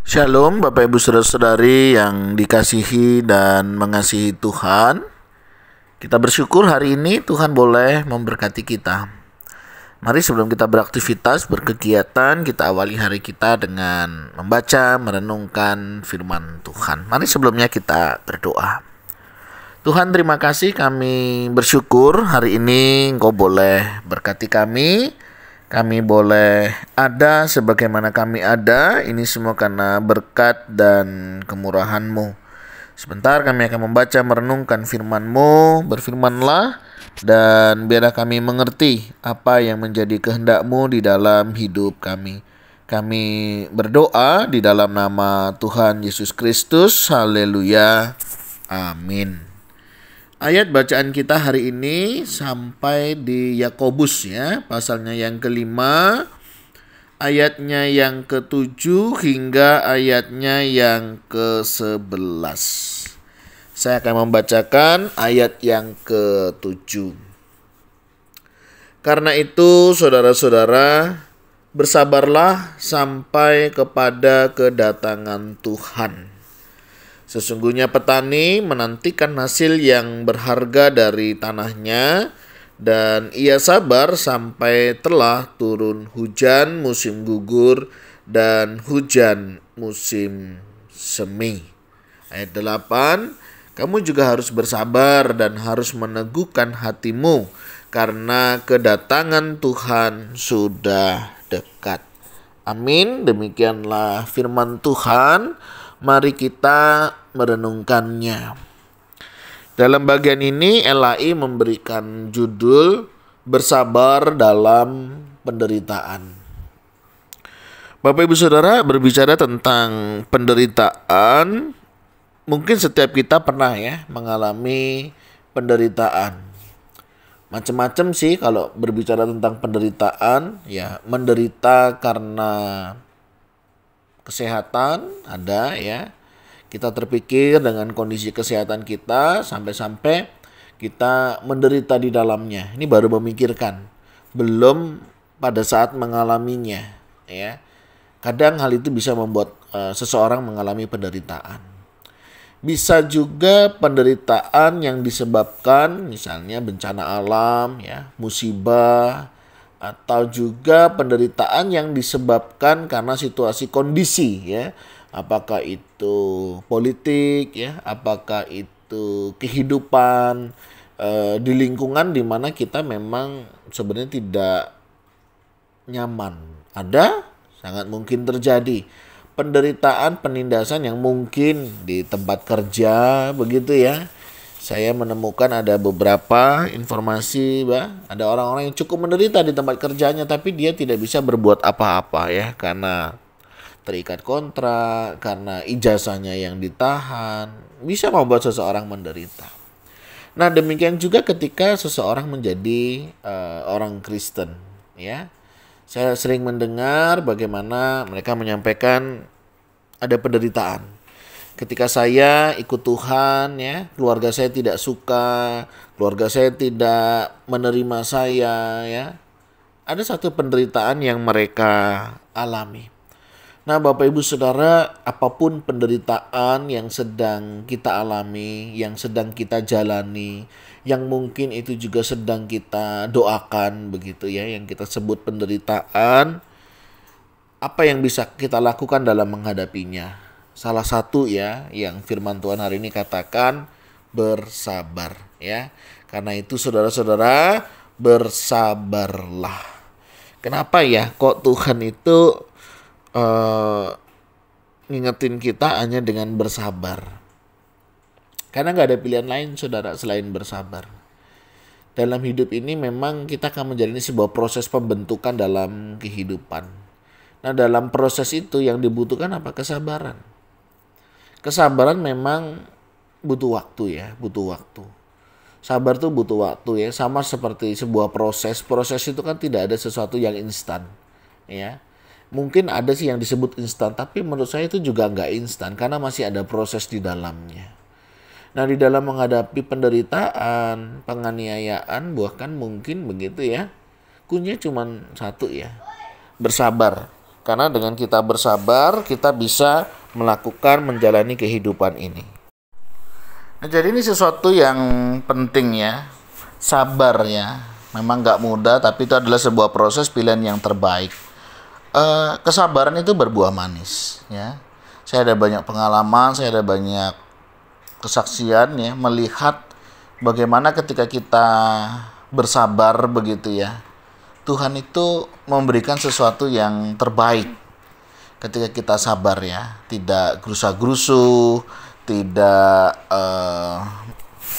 Shalom Bapak Ibu Saudara-saudari yang dikasihi dan mengasihi Tuhan. Kita bersyukur hari ini Tuhan boleh memberkati kita. Mari sebelum kita beraktivitas, berkegiatan, kita awali hari kita dengan membaca, merenungkan firman Tuhan. Mari sebelumnya kita berdoa. Tuhan, terima kasih, kami bersyukur hari ini Engkau boleh berkati kami. Kami boleh ada sebagaimana kami ada. Ini semua karena berkat dan kemurahan-Mu. Sebentar kami akan membaca merenungkan firman-Mu. Berfirmanlah dan biarlah kami mengerti apa yang menjadi kehendak-Mu di dalam hidup kami. Kami berdoa di dalam nama Tuhan Yesus Kristus. Haleluya. Amin. Ayat bacaan kita hari ini sampai di Yakobus ya, pasalnya yang kelima, ayatnya yang ke-7 hingga ayatnya yang ke-11. Saya akan membacakan ayat yang ke-7. Karena itu saudara-saudara, bersabarlah sampai kepada kedatangan Tuhan. Sesungguhnya petani menantikan hasil yang berharga dari tanahnya, dan ia sabar sampai telah turun hujan musim gugur dan hujan musim semi. Ayat 8, kamu juga harus bersabar dan harus meneguhkan hatimu, karena kedatangan Tuhan sudah dekat. Amin. Demikianlah firman Tuhan. Mari kita merenungkannya. Dalam bagian ini LAI memberikan judul bersabar dalam penderitaan. Bapak Ibu Saudara, berbicara tentang penderitaan, mungkin setiap kita pernah ya mengalami penderitaan. Macam-macam sih kalau berbicara tentang penderitaan, ya menderita karena kesehatan ada ya. Kita terpikir dengan kondisi kesehatan kita sampai-sampai kita menderita di dalamnya. Ini baru memikirkan, belum pada saat mengalaminya ya. Kadang hal itu bisa membuat seseorang mengalami penderitaan. Bisa juga penderitaan yang disebabkan misalnya bencana alam ya, musibah, atau juga penderitaan yang disebabkan karena situasi kondisi ya, apakah itu politik ya, apakah itu kehidupan di lingkungan di mana kita memang sebenarnya tidak nyaman. Ada, sangat mungkin terjadi penderitaan, penindasan yang mungkin di tempat kerja begitu ya. Saya menemukan ada beberapa informasi, ada orang-orang yang cukup menderita di tempat kerjanya, tapi dia tidak bisa berbuat apa-apa ya, karena terikat kontrak, karena ijazahnya yang ditahan, bisa membuat seseorang menderita. Nah, demikian juga ketika seseorang menjadi orang Kristen, ya. Saya sering mendengar bagaimana mereka menyampaikan ada penderitaan. Ketika saya ikut Tuhan ya, keluarga saya tidak suka, keluarga saya tidak menerima saya ya. Ada satu penderitaan yang mereka alami. Nah, Bapak Ibu Saudara, apapun penderitaan yang sedang kita alami, yang sedang kita jalani, yang mungkin itu juga sedang kita doakan begitu ya, yang kita sebut penderitaan, apa yang bisa kita lakukan dalam menghadapinya? Salah satu ya yang firman Tuhan hari ini katakan bersabar ya. Karena itu saudara-saudara, bersabarlah. Kenapa ya kok Tuhan itu ngingetin kita hanya dengan bersabar? Karena gak ada pilihan lain saudara selain bersabar. Dalam hidup ini memang kita akan menjalani sebuah proses pembentukan dalam kehidupan. Nah, dalam proses itu yang dibutuhkan apa? Kesabaran. Kesabaran memang butuh waktu ya, butuh waktu. Sabar tuh butuh waktu ya, sama seperti sebuah proses. Proses itu kan tidak ada sesuatu yang instan ya. Mungkin ada sih yang disebut instan, tapi menurut saya itu juga nggak instan karena masih ada proses di dalamnya. Nah, di dalam menghadapi penderitaan, penganiayaan, bahkan mungkin begitu ya, kuncinya cuma satu ya, bersabar. Karena dengan kita bersabar, kita bisa melakukan menjalani kehidupan ini. Nah, jadi ini sesuatu yang penting ya. Sabar ya. Memang nggak mudah, tapi itu adalah sebuah proses pilihan yang terbaik. Kesabaran itu berbuah manis ya. Saya ada banyak pengalaman, saya ada banyak kesaksian ya, melihat bagaimana ketika kita bersabar begitu ya, Tuhan itu memberikan sesuatu yang terbaik ketika kita sabar ya, tidak gerusa-gerusu, tidak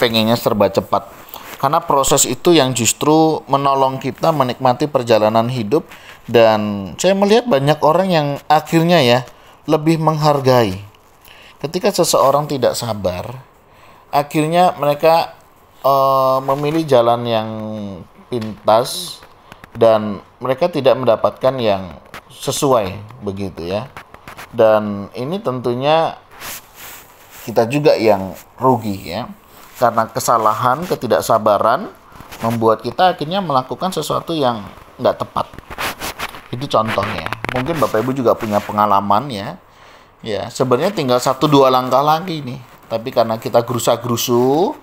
pengennya serba cepat. Karena proses itu yang justru menolong kita menikmati perjalanan hidup. Dan saya melihat banyak orang yang akhirnya ya lebih menghargai. Ketika seseorang tidak sabar, akhirnya mereka memilih jalan yang pintas dan mereka tidak mendapatkan yang sesuai begitu ya. Dan ini tentunya kita juga yang rugi ya. Karena kesalahan, ketidaksabaran membuat kita akhirnya melakukan sesuatu yang nggak tepat. Itu contohnya. Mungkin Bapak Ibu juga punya pengalaman ya. Ya, sebenarnya tinggal 1-2 langkah lagi nih. Tapi karena kita gerusa-gerusu,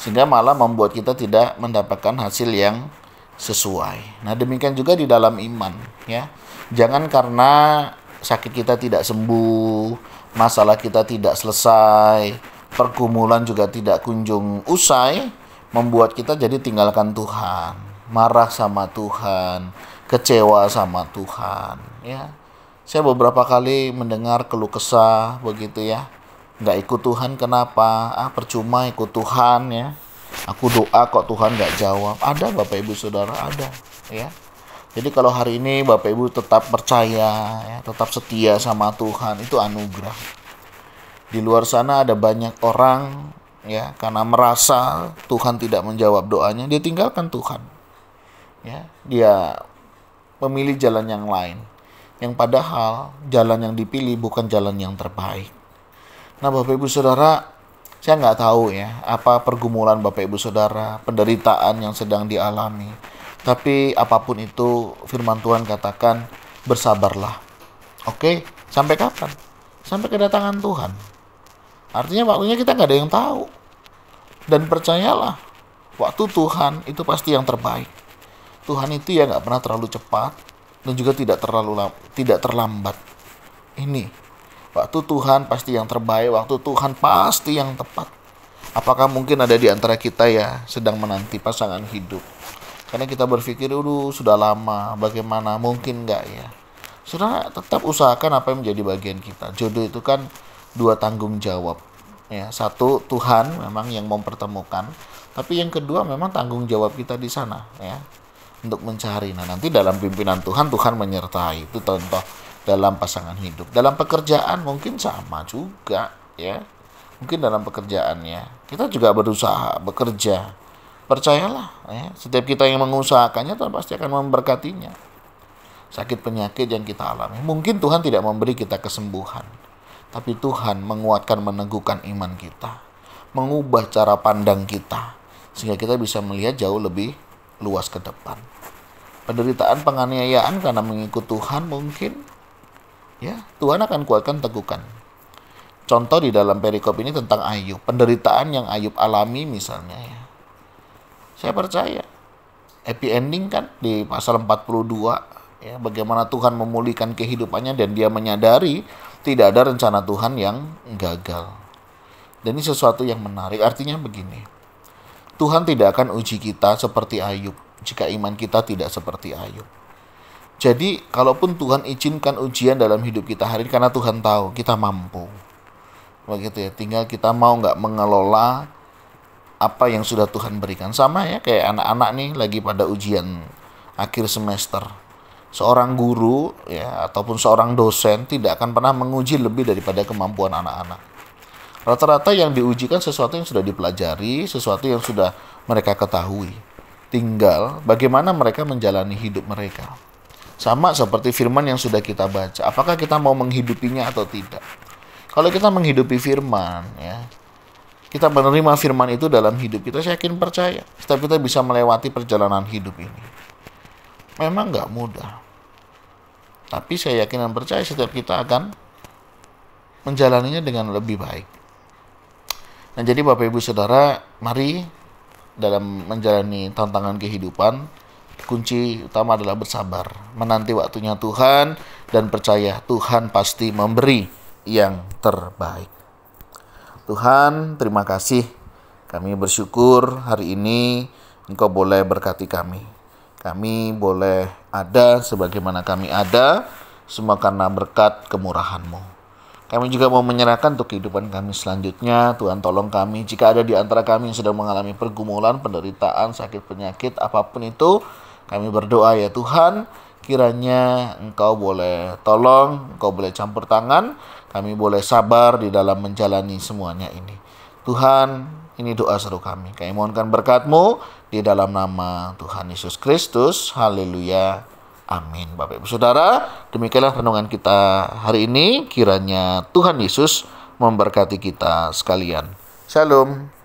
sehingga malah membuat kita tidak mendapatkan hasil yang sesuai. Nah, demikian juga di dalam iman ya. Jangan karena sakit kita tidak sembuh, masalah kita tidak selesai, pergumulan juga tidak kunjung usai, membuat kita jadi tinggalkan Tuhan, marah sama Tuhan, kecewa sama Tuhan ya. Saya beberapa kali mendengar keluh kesah begitu ya, nggak ikut Tuhan kenapa, percuma ikut Tuhan ya, aku doa kok Tuhan nggak jawab. Ada Bapak Ibu Saudara, ada ya. Jadi kalau hari ini Bapak Ibu tetap percaya ya, tetap setia sama Tuhan, itu anugerah. Di luar sana ada banyak orang ya, karena merasa Tuhan tidak menjawab doanya, dia tinggalkan Tuhan ya, dia memilih jalan yang lain, yang padahal jalan yang dipilih bukan jalan yang terbaik. Nah Bapak Ibu Saudara, saya nggak tahu ya apa pergumulan Bapak Ibu Saudara, penderitaan yang sedang dialami, tapi apapun itu firman Tuhan katakan bersabarlah. Oke, sampai kapan? Sampai kedatangan Tuhan. Artinya waktunya kita nggak ada yang tahu. Dan percayalah, waktu Tuhan itu pasti yang terbaik. Tuhan itu ya nggak pernah terlalu cepat dan juga tidak terlambat. Ini waktu Tuhan pasti yang terbaik, waktu Tuhan pasti yang tepat. Apakah mungkin ada di antara kita ya sedang menanti pasangan hidup? Karena kita berpikir, sudah lama, bagaimana? Mungkin nggak ya? Saudara tetap usahakan apa yang menjadi bagian kita. Jodoh itu kan 2 tanggung jawab. Ya, 1 Tuhan memang yang mempertemukan, tapi yang kedua memang tanggung jawab kita di sana ya, untuk mencari. Nah, nanti dalam pimpinan Tuhan, Tuhan menyertai. Itu contoh dalam pasangan hidup. Dalam pekerjaan mungkin sama juga ya. Mungkin dalam pekerjaannya kita juga berusaha bekerja. Percayalah ya, setiap kita yang mengusahakannya Tuhan pasti akan memberkatinya. Sakit penyakit yang kita alami, mungkin Tuhan tidak memberi kita kesembuhan, tapi Tuhan menguatkan, meneguhkan iman kita, mengubah cara pandang kita, sehingga kita bisa melihat jauh lebih luas ke depan. Penderitaan, penganiayaan karena mengikut Tuhan mungkin, ya Tuhan akan kuatkan, teguhkan. Contoh di dalam perikop ini tentang Ayub, penderitaan yang Ayub alami misalnya ya. Saya percaya, happy ending kan di pasal 42, ya, bagaimana Tuhan memulihkan kehidupannya dan dia menyadari tidak ada rencana Tuhan yang gagal. Dan ini sesuatu yang menarik. Artinya begini, Tuhan tidak akan uji kita seperti Ayub jika iman kita tidak seperti Ayub. Jadi kalaupun Tuhan izinkan ujian dalam hidup kita hari ini, karena Tuhan tahu kita mampu, begitu ya, tinggal kita mau nggak mengelola apa yang sudah Tuhan berikan. Sama ya kayak anak-anak nih lagi pada ujian akhir semester. Seorang guru ya ataupun seorang dosen tidak akan pernah menguji lebih daripada kemampuan anak-anak. Rata-rata yang diujikan sesuatu yang sudah dipelajari, sesuatu yang sudah mereka ketahui. Tinggal bagaimana mereka menjalani hidup mereka. Sama seperti firman yang sudah kita baca. Apakah kita mau menghidupinya atau tidak? Kalau kita menghidupi firman ya, kita menerima firman itu dalam hidup kita, saya yakin percaya setiap kita bisa melewati perjalanan hidup ini. Memang nggak mudah. Tapi saya yakin dan percaya setiap kita akan menjalaninya dengan lebih baik. Nah, jadi Bapak Ibu Saudara, mari dalam menjalani tantangan kehidupan, kunci utama adalah bersabar, menanti waktunya Tuhan, dan percaya Tuhan pasti memberi yang terbaik. Tuhan, terima kasih. Kami bersyukur hari ini Engkau boleh berkati kami. Kami boleh ada sebagaimana kami ada, semua karena berkat kemurahan-Mu. Kami juga mau menyerahkan untuk kehidupan kami selanjutnya. Tuhan, tolong kami jika ada di antara kami yang sedang mengalami pergumulan, penderitaan, sakit, penyakit, apapun itu. Kami berdoa ya Tuhan, kiranya Engkau boleh tolong, Engkau boleh campur tangan. Kami boleh sabar di dalam menjalani semuanya ini. Tuhan, ini doa seru kami. Kami mohonkan berkat-Mu di dalam nama Tuhan Yesus Kristus. Haleluya. Amin. Bapak Ibu Saudara, demikianlah renungan kita hari ini. Kiranya Tuhan Yesus memberkati kita sekalian. Shalom.